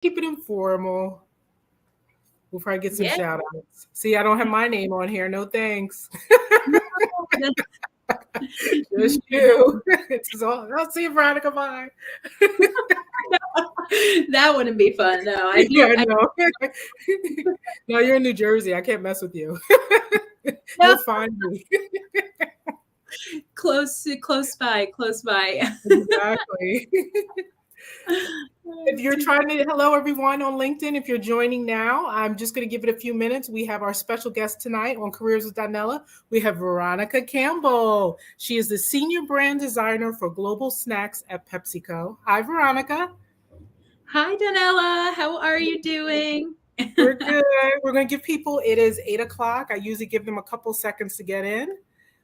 Keep it informal. We'll probably get some Yeah. shout outs. See, I don't have my name on here. No thanks. No, that's, Just you. It's all, I'll see you, Veronica. Bye. that wouldn't be fun. No, I Yeah, do. no. No, you're in New Jersey. I can't mess with you. No, You'll find me. close by, close by. Exactly. If you're trying to, hello everyone on LinkedIn. If you're joining now, I'm just going to give it a few minutes. We have our special guest tonight on Careers with Donnella. We have Veronica Campbell. She is the senior brand designer for global snacks at PepsiCo. Hi, Veronica. Hi, Donnella. How are you doing? We're good. We're going to give people, it is 8 o'clock. I usually give them a couple seconds to get in.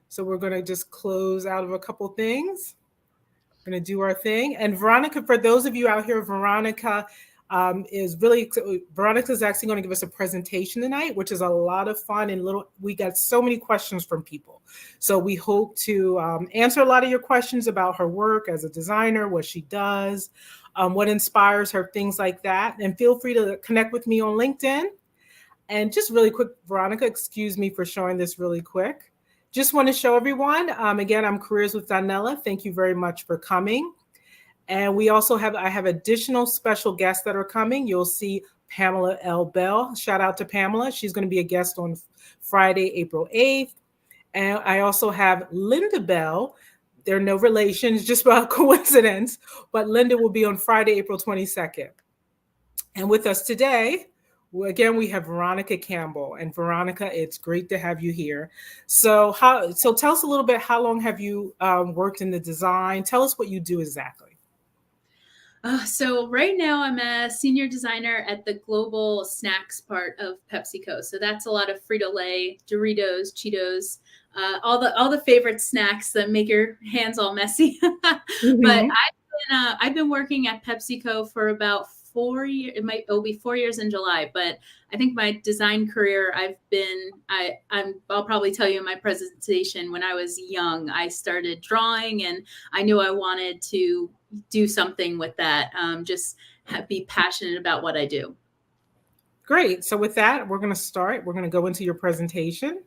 So we're going to just close out of a couple things. Going to do our thing. And Veronica, for those of you out here, Veronica Veronica's actually going to give us a presentation tonight, which is a lot of fun and we got so many questions from people. So we hope to answer a lot of your questions about her work as a designer, what she does, what inspires her, things like that. And feel free to connect with me on LinkedIn. And just really quick, Veronica, excuse me for showing this really quick. Just want to show everyone, again, I'm Careers with Donnella. Thank you very much for coming. And we also I have additional special guests that are coming. You'll see Pamela L. Bell. Shout out to Pamela. She's going to be a guest on Friday, April 8th. And I also have Linda Bell. They're no relations, just by coincidence. But Linda will be on Friday, April 22nd. And with us today, again, we have Veronica Campbell. And Veronica, it's great to have you here. So tell us a little bit, how long have you worked in the design? Tell us what you do exactly. So right now I'm a senior designer at the global snacks part of PepsiCo. So that's a lot of Frito-Lay, Doritos, Cheetos, all the favorite snacks that make your hands all messy. But I've been working at PepsiCo for about 4 years. It'll be 4 years in July. But I think my design career, I'll probably tell you in my presentation, when I was young, I started drawing and I knew I wanted to do something with that. Just be passionate about what I do. Great. So with that, we're going to start. We're going to go into your presentation.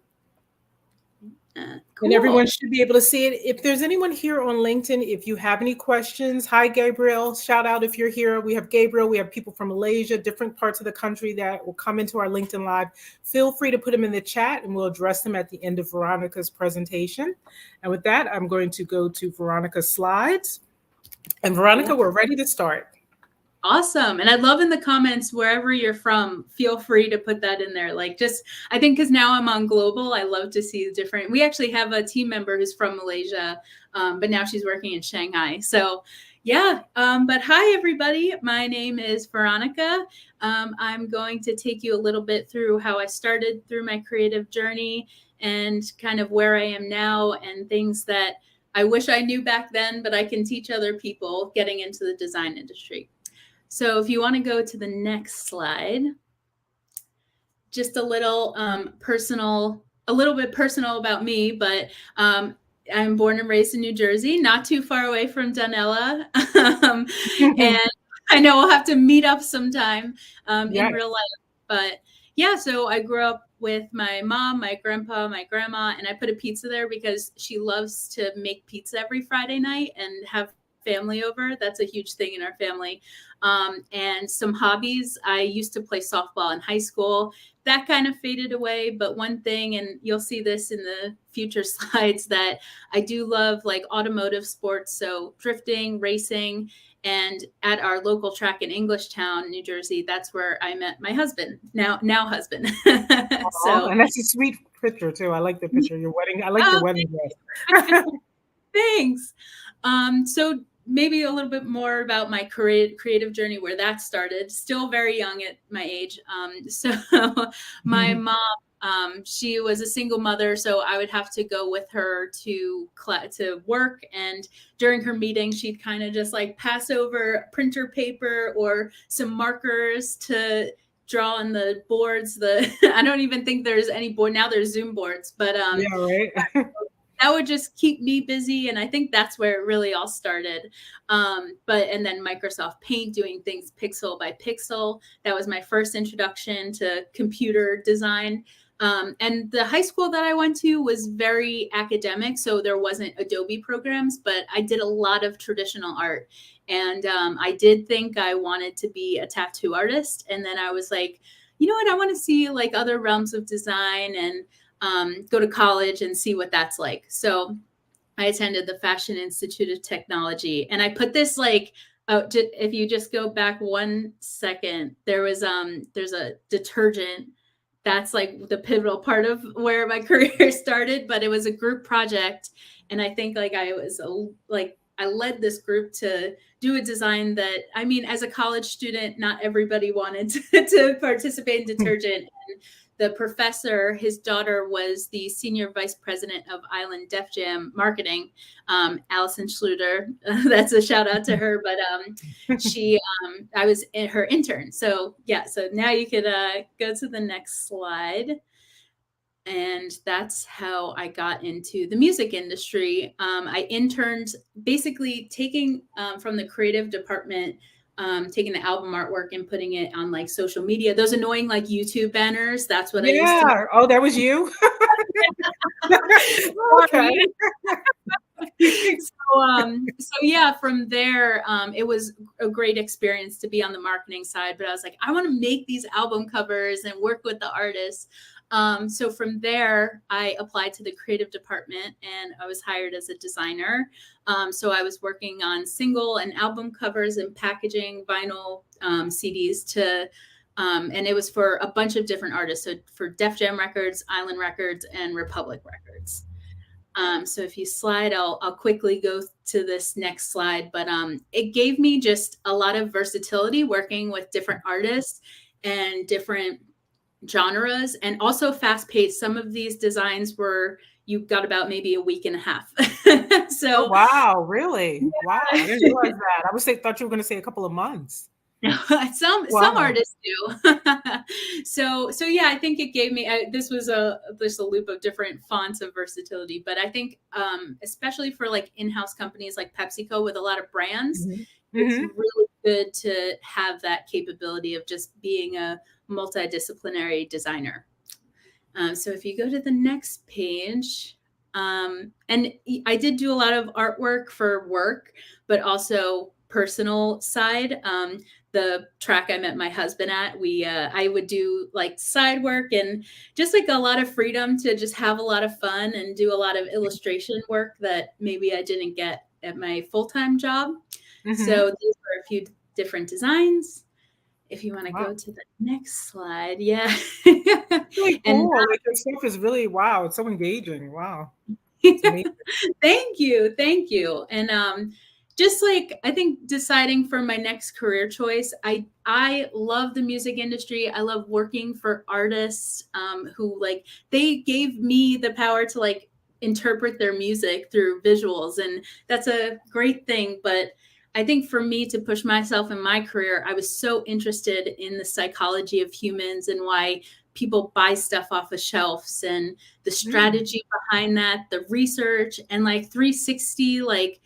Cool. And everyone should be able to see it. If there's anyone here on LinkedIn, if you have any questions, hi, Gabriel. Shout out if you're here. We have Gabriel. We have people from Malaysia, different parts of the country that will come into our LinkedIn Live. Feel free to put them in the chat and we'll address them at the end of Veronica's presentation. And with that, I'm going to go to Veronica's slides. And Veronica, we're ready to start. Awesome. And I'd love in the comments, wherever you're from, feel free to put that in there. I think because now I'm on global, I love to see we actually have a team member who's from Malaysia, but now she's working in Shanghai. So yeah, but hi, everybody. My name is Veronica. I'm going to take you a little bit through how I started through my creative journey and kind of where I am now and things that I wish I knew back then, but I can teach other people getting into the design industry. So if you want to go to the next slide, just a little a little bit personal about me, but I'm born and raised in New Jersey, not too far away from Donnella. And I know we'll have to meet up sometime in real life. But yeah, so I grew up with my mom, my grandpa, my grandma, and I put a pizza there because she loves to make pizza every Friday night and have family over. That's a huge thing in our family. And some hobbies. I used to play softball in high school. That kind of faded away. But one thing, and you'll see this in the future slides, that I do love automotive sports. So drifting, racing, and at our local track in Englishtown, New Jersey, that's where I met my husband, now husband. And that's a sweet picture too. I like the picture of your wedding. I like your wedding dress. Thanks. So maybe a little bit more about my creative journey, where that started. Still very young at my age. So my mom, she was a single mother, so I would have to go with her to work. And during her meeting, she'd kind of just pass over printer paper or some markers to draw on the boards. I don't even think there's any board now. There's Zoom boards, but yeah, right. that would just keep me busy. And I think that's where it really all started. And then Microsoft Paint, doing things pixel by pixel. That was my first introduction to computer design. And the high school that I went to was very academic, so there wasn't Adobe programs, but I did a lot of traditional art. And I did think I wanted to be a tattoo artist. And then I was like, you know what, I want to see like other realms of design and go to college and see what that's like. So I attended the Fashion Institute of Technology, and I put this like, if you just go back 1 second, there's a detergent. That's like the pivotal part of where my career started, but it was a group project. And I think like I led this group to do a design that, I mean, as a college student, not everybody wanted to participate in detergent. And the professor, his daughter was the senior vice president of Island Def Jam marketing, Allison Schluter. That's a shout out to her. But I was her intern. So yeah, so now you could go to the next slide. And that's how I got into the music industry. I interned basically taking from the creative department, taking the album artwork and putting it on like social media. Those annoying like YouTube banners. That's what I used to do. Oh, that was you? Okay. So yeah, from there, it was a great experience to be on the marketing side, but I was like, I want to make these album covers and work with the artists. So from there, I applied to the creative department and I was hired as a designer. So I was working on single and album covers and packaging vinyl CDs and it was for a bunch of different artists. So for Def Jam Records, Island Records, and Republic Records. So if you slide, I'll quickly go to this next slide, but it gave me just a lot of versatility working with different artists and different genres, and also fast paced. Some of these designs you got about maybe a week and a half. So, oh, wow, really? Yeah. Wow, I didn't realize that. Thought you were going to say a couple of months. Some artists do. So yeah, I think it gave me, this was a loop of different fonts of versatility, but I think, especially for like in-house companies like PepsiCo with a lot of brands, it's really good to have that capability of just being a multidisciplinary designer. So if you go to the next page, and I did do a lot of artwork for work, but also personal side. The track I met my husband at, I would do like side work and just like a lot of freedom to just have a lot of fun and do a lot of illustration work that maybe I didn't get at my full-time job. So these were a few different designs. If you want to go to the next slide. Yeah. Really cool. Like, your stuff is really, wow, it's so engaging. Wow. Thank you. And just like, I think deciding for my next career choice, I love the music industry. I love working for artists who like, they gave me the power to like interpret their music through visuals. And that's a great thing. But I think for me to push myself in my career, I was so interested in the psychology of humans and why people buy stuff off of shelves and the strategy behind that, the research, and like 360, like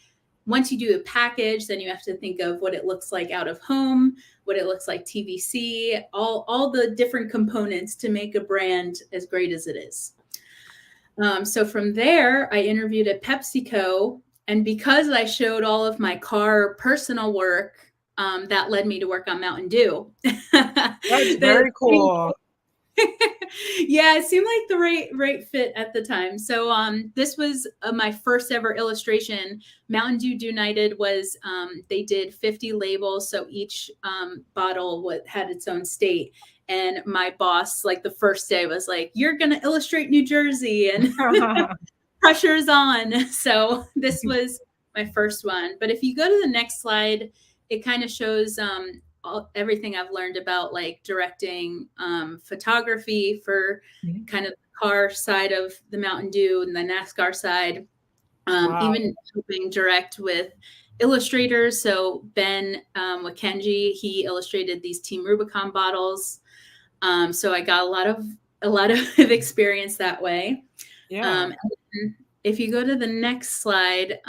once you do a package, then you have to think of what it looks like out of home, what it looks like TVC, all the different components to make a brand as great as it is. So from there, I interviewed at PepsiCo. And because I showed all of my car personal work, that led me to work on Mountain Dew. That's very cool. Yeah, it seemed like the right fit at the time. So this was my first ever illustration. Mountain Dew United was, they did 50 labels. So each bottle had its own state. And my boss, like the first day, was like, "You're going to illustrate New Jersey." And pressure's on. So this was my first one. But if you go to the next slide, it kind of shows everything I've learned about like directing photography for kind of the car side of the Mountain Dew and the NASCAR side, even helping direct with illustrators. So Ben Wakenji, he illustrated these Team Rubicon bottles. So I got a lot of experience that way. Yeah. if you go to the next slide,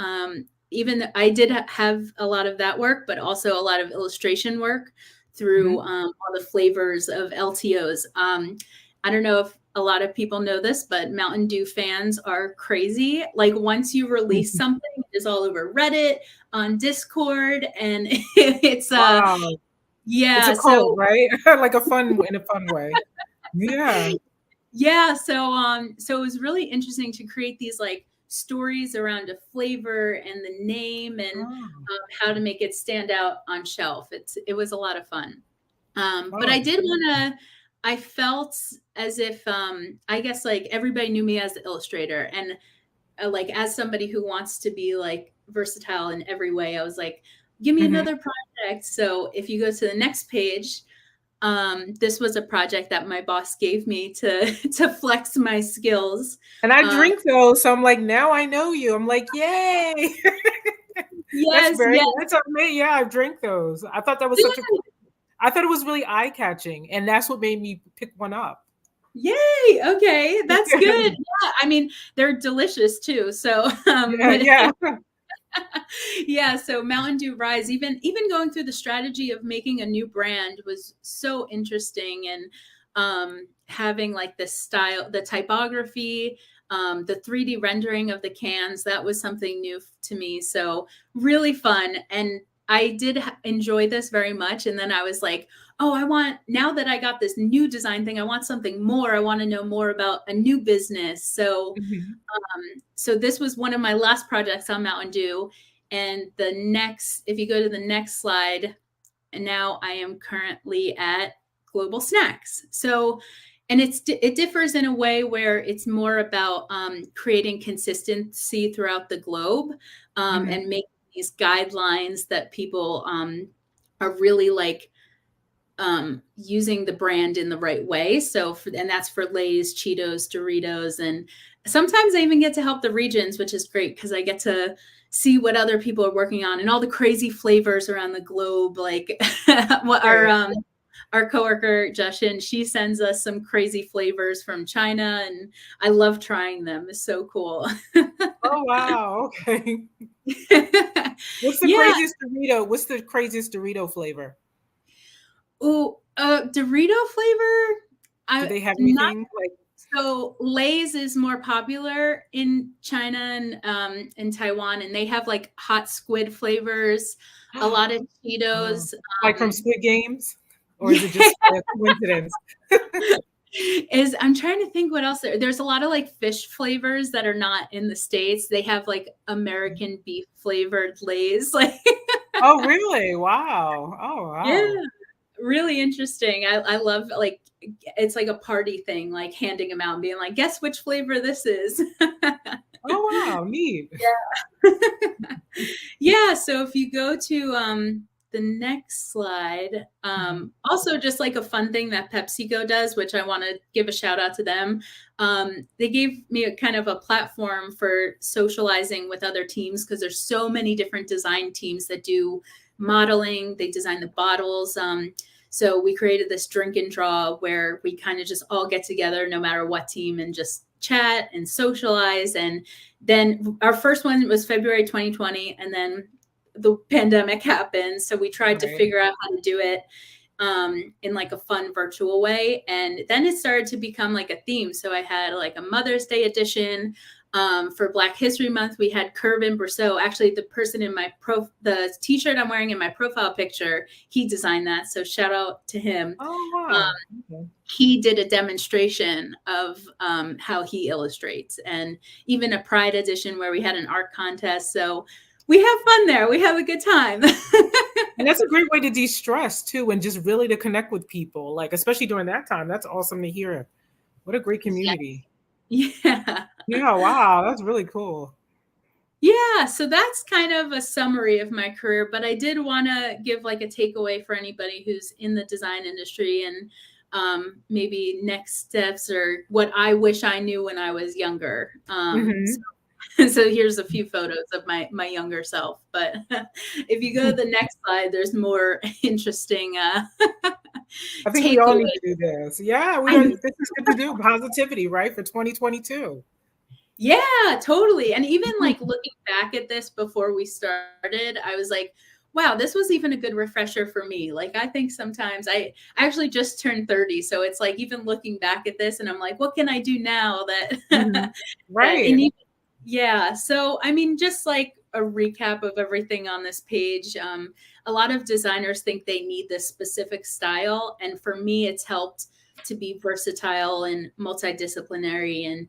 even I did have a lot of that work, but also a lot of illustration work through all the flavors of LTOs. I don't know if a lot of people know this, but Mountain Dew fans are crazy. Like once you release something, it's all over Reddit, on Discord, and it's Wow. It's yeah. a cult, right? Like a fun in a fun way. Yeah. Yeah, so it was really interesting to create these like stories around a flavor and the name and Oh, how to make it stand out on shelf. It was a lot of fun. But oh. I did want to. I felt as if I guess like everybody knew me as the illustrator, and like as somebody who wants to be like versatile in every way, I was like, give me Mhm. another project. So if you go to the next page, this was a project that my boss gave me to to flex my skills. And I Um, drink those, so I'm like, now I know you. I'm like, yay. yes, yes, That's amazing. Yeah, I drink those. I thought that was such a cool. I thought it was really eye catching, and that's what made me pick one up. yay. Okay, that's good. Yeah, I mean they're delicious too. So, Yeah, but yeah. yeah, so Mountain Dew Rise, even going through the strategy of making a new brand was so interesting, and having like the style, the typography, the 3D rendering of the cans, that was something new to me. So really fun, and I did enjoy this very much. And then I was like, oh, I want, now that I got this new design thing, I want something more. I want to know more about a new business. So Mhm. so this was one of my last projects on Mountain Dew. And the next, if you go to the next slide, and now I am currently at Global Snacks. So, and it differs in a way where it's more about creating consistency throughout the globe, Mhm. and making these guidelines that people are really like using the brand in the right way. So, and that's for Lay's, Cheetos, Doritos, and sometimes I even get to help the regions, which is great because I get to see what other people are working on and all the crazy flavors around the globe. Like what Right. our coworker Jushin, she sends us some crazy flavors from China, and I love trying them. It's so cool. Oh wow. Okay. What's the Yeah. craziest Dorito? What's the craziest Dorito flavor? Oh, Dorito flavor. Do I they have not. anything like? So Lay's is more popular in China and in Taiwan, and they have like hot squid flavors, a lot of Oh, Cheetos. like from Squid Games, or is it Yeah, just a coincidence? is I'm trying to think what else there's a lot of like fish flavors that are not in the States. They have like American beef flavored Lay's, like Oh, really? Wow. Oh, yeah, wow. really interesting. I love like it's like a party thing, like handing them out and being like, guess which flavor this is. Oh, wow. Neat. Yeah, so if you go to the next slide, Mhm. also just like a fun thing that PepsiCo does, which I want to give a shout out to them. They gave me a kind of a platform for socializing with other teams because there's so many different design teams that do modeling. They design the bottles. So we created this drink and draw where we kind of just all get together, no matter what team, and just chat and socialize. And then our first one was February 2020, and then the pandemic happened. So we tried to Right. figure out how to do it in like a fun virtual way. And then it started to become like a theme. So I had like a Mother's Day edition. For Black History Month, we had Curvin Brousseau. Actually, the person in the t-shirt I'm wearing in my profile picture, he designed that. So shout out to him. Oh, Um, wow. Okay. he did a demonstration of how he illustrates, and even a Pride edition where we had an art contest. So we have fun there. We have a good time. And that's a great way to de-stress too, and just really to connect with people, like especially during that time. That's awesome to hear. What a great Yeah. community. Yeah. Yeah, wow, that's really cool. Yeah. So that's kind of a summary of my career, but I did want to give like a takeaway for anybody who's in the design industry, and maybe next steps or what I wish I knew when I was younger. Mhm. So here's a few photos of my younger self. But if you go to the next slide, there's more interesting I think we all takeaways. need to do this. Yeah, we I are. know. This is good to do. Positivity, right, for 2022. Yeah, totally. And even like looking back at this before we started, I was like, wow, this was even a good refresher for me. Like, I think sometimes I actually just turned 30. So it's like, even looking back at this and I'm like, what can I do now that, Mhm. that, Right. and even, yeah. So, I mean, just like a recap of everything on this page, a lot of designers think they need this specific style. And for me, it's helped to be versatile and multidisciplinary and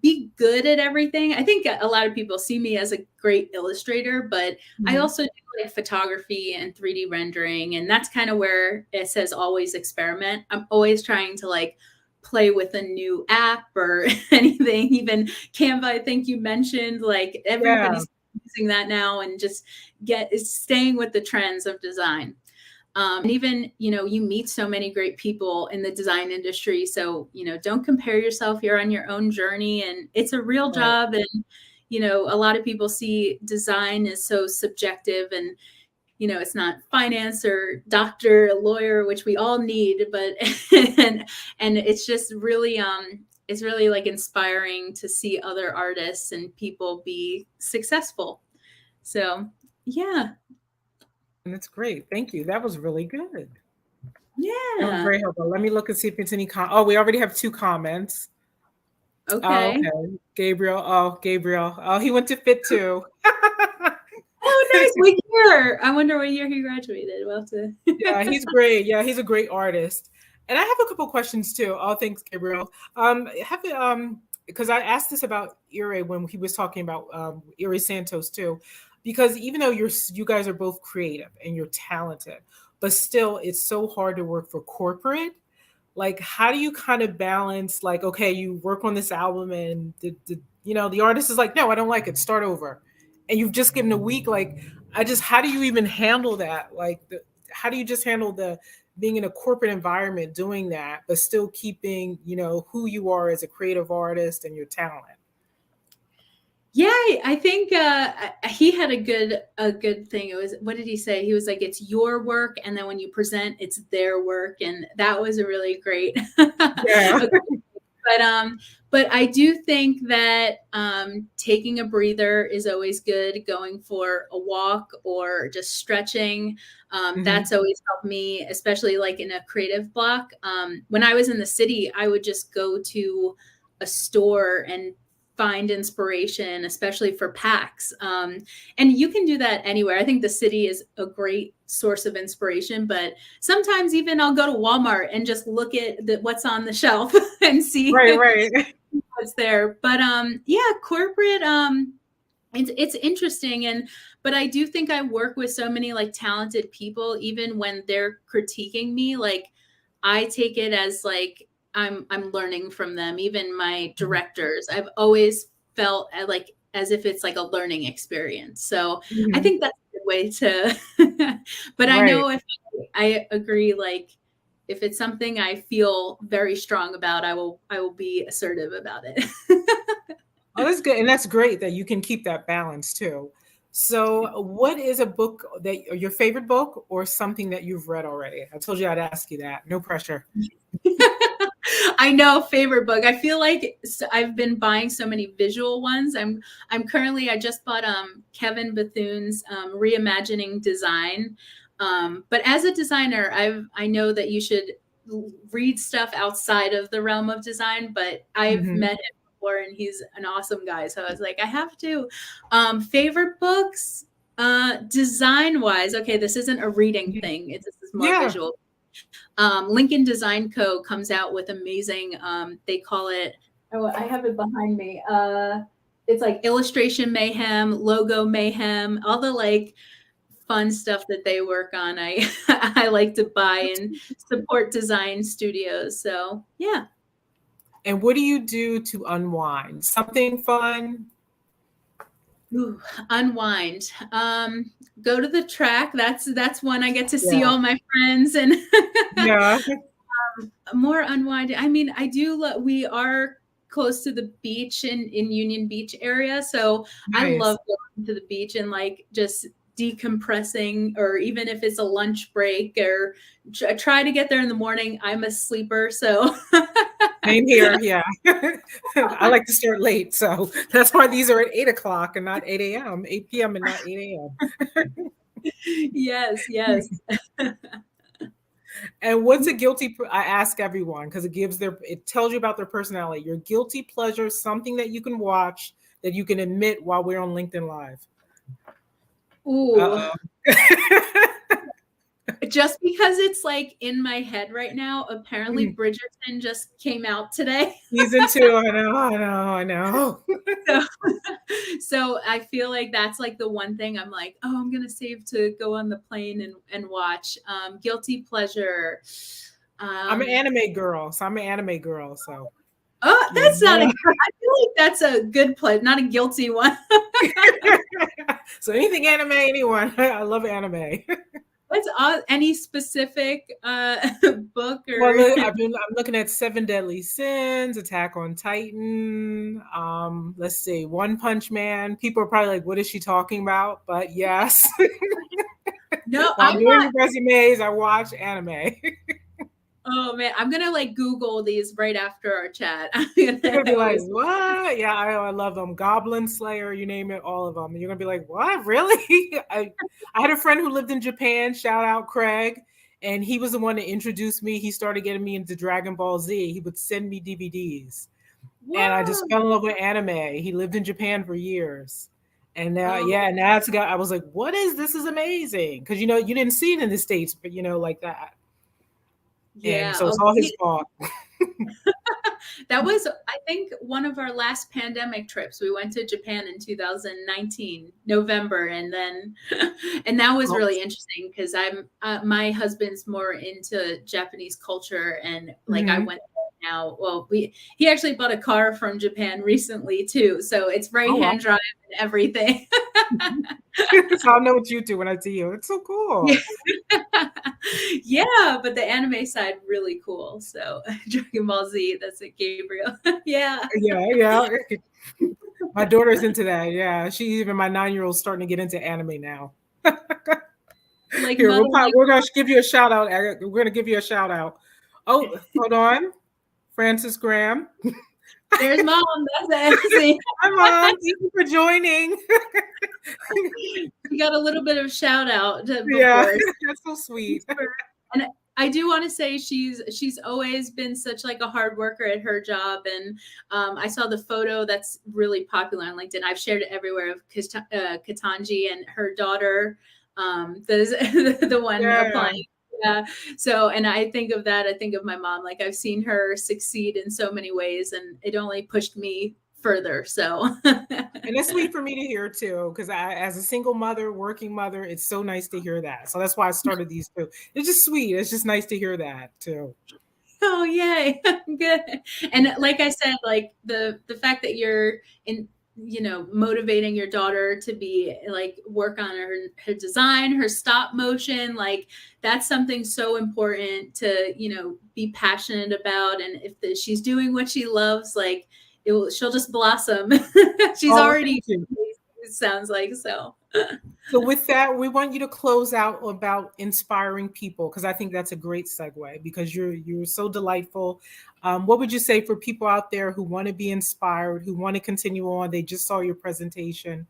be good at everything. I think a lot of people see me as a great illustrator, but I Mhm. also do like photography and 3D rendering. And that's kind of where it says always experiment. I'm always trying to like play with a new app or anything. Even Canva, I think you mentioned, like Yeah. everybody's using that now and just staying with the trends of design. And even, you meet so many great people in the design industry. So, don't compare yourself. You're on your own journey and it's a real Right. job. And, a lot of people see design as so subjective and, it's not finance or doctor, lawyer, which we all need, but, and it's just really, it's really like inspiring to see other artists and people be successful. So, yeah. And it's great. Thank you. That was really good. That was Yeah. very helpful. Let me look and see if it's any oh, we already have 2 comments. Oh, Okay. okay. Gabriel. Oh, Gabriel. Oh, he went to Fit too. Oh, nice. What year? I wonder what year he graduated. We'll have to. Yeah, he's great. Yeah, he's a great artist. And I have a couple questions too. Oh, thanks, Gabriel. Because I asked this about Ire when he was talking about Ire Santos too, because even though you guys are both creative and you're talented, but still it's so hard to work for corporate. Like, how do you kind of balance, like, okay, you work on this album and the artist is like, no, I don't like it, start over, and you've just given a week. Like, how do you even handle that? Like, how do you just handle the being in a corporate environment doing that, but still keeping, who you are as a creative artist and your talent? Yeah, I think he had a good thing. It was, what did he say? He was like, "It's your work, and then when you present, it's their work," and that was a really great. Yeah. But but I do think that taking a breather is always good. Going for a walk or just stretching, Hmm. that's always helped me, especially like in a creative block. When I was in the city, I would just go to a store and find inspiration, especially for packs. And you can do that anywhere. I think the city is a great source of inspiration, but sometimes even I'll go to Walmart and just look at what's on the shelf and see Right, right. what's there. But yeah, corporate, it's interesting. And but I do think I work with so many like talented people, even when they're critiquing me, like I take it as like I'm learning from them. Even my directors, I've always felt like as if it's like a learning experience. So I Hmm. think that's a good way to but I Right. know if I agree, like if it's something I feel very strong about, I will be assertive about it. Oh, that's good. And that's great that you can keep that balance too. So, what is a book or your favorite book or something that you've read already? I told you I'd ask you that. No pressure. I know, favorite book. I feel like I've been buying so many visual ones. I just bought Kevin Bethune's Reimagining Design. But as a designer, I know that you should read stuff outside of the realm of design, but I've Hmm. met him before and he's an awesome guy. So I was like, I have to. Favorite books, design wise. Okay, this isn't a reading thing. This is more Yeah. visual. Lincoln Design Co. comes out with amazing, they call it, oh, I have it behind me. It's like illustration mayhem, logo mayhem, all the like fun stuff that they work on. I I like to buy and support design studios. So yeah. And what do you do to unwind? Something fun? Ooh, unwind. Go to the track. That's when I get to see Yeah. all my friends and Yeah. more unwinding. I mean, I do. We are close to the beach in Union Beach area, so I Nice. love going to the beach and like just decompressing, or even if it's a lunch break, or try to get there in the morning. I'm a sleeper, so Same here. Yeah. I like to start late. So that's why these are at 8 o'clock and not 8 a.m., 8 p.m. and not 8 a.m. Yes, yes. And what's a guilty, I ask everyone, because it tells you about their personality. Your guilty pleasure, something that you can watch that you can admit while we're on LinkedIn Live. Ooh. Just because it's like in my head right now, apparently Bridgerton just came out today. Season 2, I know. So I feel like that's like the one thing I'm like, oh, I'm gonna save to go on the plane and watch. Guilty pleasure. I'm an anime girl, so. Oh, that's not I feel like that's a good pleasure, not a guilty one. So anything anime, anyone. I love anime. What's any specific book or? Well, look, I'm looking at 7 Deadly Sins, Attack on Titan. Let's see, One Punch Man. People are probably like, "What is she talking about?" But yes, No, I'm doing resumes. I watch anime. Oh man, I'm gonna like Google these right after our chat. You're gonna be like, what? Yeah, I love them. Goblin Slayer, you name it, all of them. And you're gonna be like, what? Really? I had a friend who lived in Japan. Shout out Craig, and he was the one that introduced me. He started getting me into Dragon Ball Z. He would send me DVDs, and I just fell in love with anime. He lived in Japan for years. And now, now it's got. I was like, "What is this? Is amazing!" Because you didn't see it in the States, but like that. Yeah, and so it's all his fault. That was, I think, one of our last pandemic trips. We went to Japan in 2019, November, and that was really interesting because my husband's more into Japanese culture, and like I went there now. Well, he actually bought a car from Japan recently too, so it's right-hand drive and everything. So I'll know what you do when I see you. It's so cool. Yeah, but the anime side really cool. So Dragon Ball Z, that's it, Gabriel. Yeah. My daughter's into that. Yeah, my 9-year-old's starting to get into anime now. Like here, we're gonna give you a shout out. We're gonna give you a shout out. Oh, hold on, Francis Graham. There's Mom. That's it. Hi, Mom. Thank you for joining. We got a little bit of shout out. Yeah, that's so sweet. And I do want to say she's always been such like a hard worker at her job. And I saw the photo that's really popular on LinkedIn. I've shared it everywhere of Katanji and her daughter, the one applying. Yeah. So, and I think of that. I think of my mom. Like I've seen her succeed in so many ways, and it only pushed me further. So, and it's sweet for me to hear too, because as a single mother, working mother, it's so nice to hear that. So that's why I started these too. It's just sweet. It's just nice to hear that too. Oh, yay. Good. And like I said, like the fact that you're motivating your daughter to be like work on her design, her stop motion, like that's something so important to, be passionate about. And if she's doing what she loves, like she'll just blossom. She's already, it sounds like so. So with that, we want you to close out about inspiring people, because I think that's a great segue, because you're so delightful. What would you say for people out there who want to be inspired, who want to continue on? They just saw your presentation.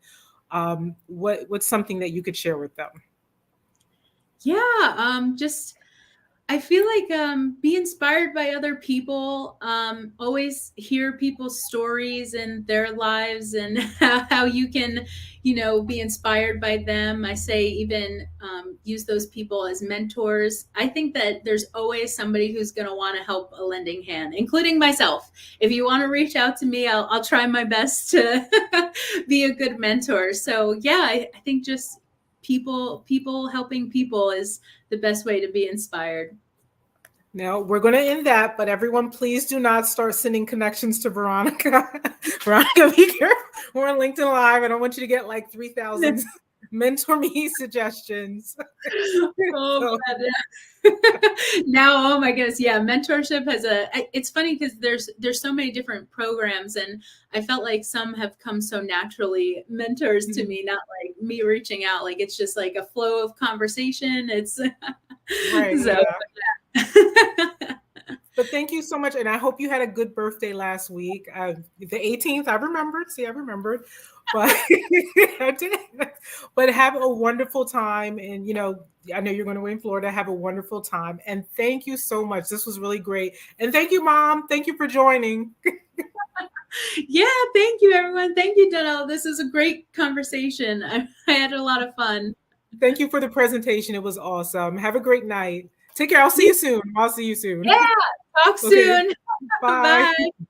What's something that you could share with them? Yeah, I feel like be inspired by other people. Always hear people's stories and their lives and how you can, be inspired by them. I say even use those people as mentors. I think that there's always somebody who's going to want to help a lending hand, including myself. If you want to reach out to me, I'll try my best to be a good mentor. So yeah, I think just people helping people is the best way to be inspired. Now we're going to end that, but everyone, please do not start sending connections to Veronica. Veronica, be careful. We're on LinkedIn Live. I don't want you to get like 3,000 mentor me suggestions. Oh, now, oh my goodness, yeah, mentorship it's funny because there's so many different programs, and I felt like some have come so naturally, mentors to me, not like me reaching out. Like it's just like a flow of conversation. It's right. So, yeah. But But thank you so much. And I hope you had a good birthday last week. The 18th, I remembered. See, I remembered. But I did. But have a wonderful time. And, I know you're going to be in Florida. Have a wonderful time. And thank you so much. This was really great. And thank you, Mom. Thank you for joining. Yeah, thank you, everyone. Thank you, Donnella. This is a great conversation. I had a lot of fun. Thank you for the presentation. It was awesome. Have a great night. Take care. I'll see you soon. Yeah, talk soon. Bye. Bye.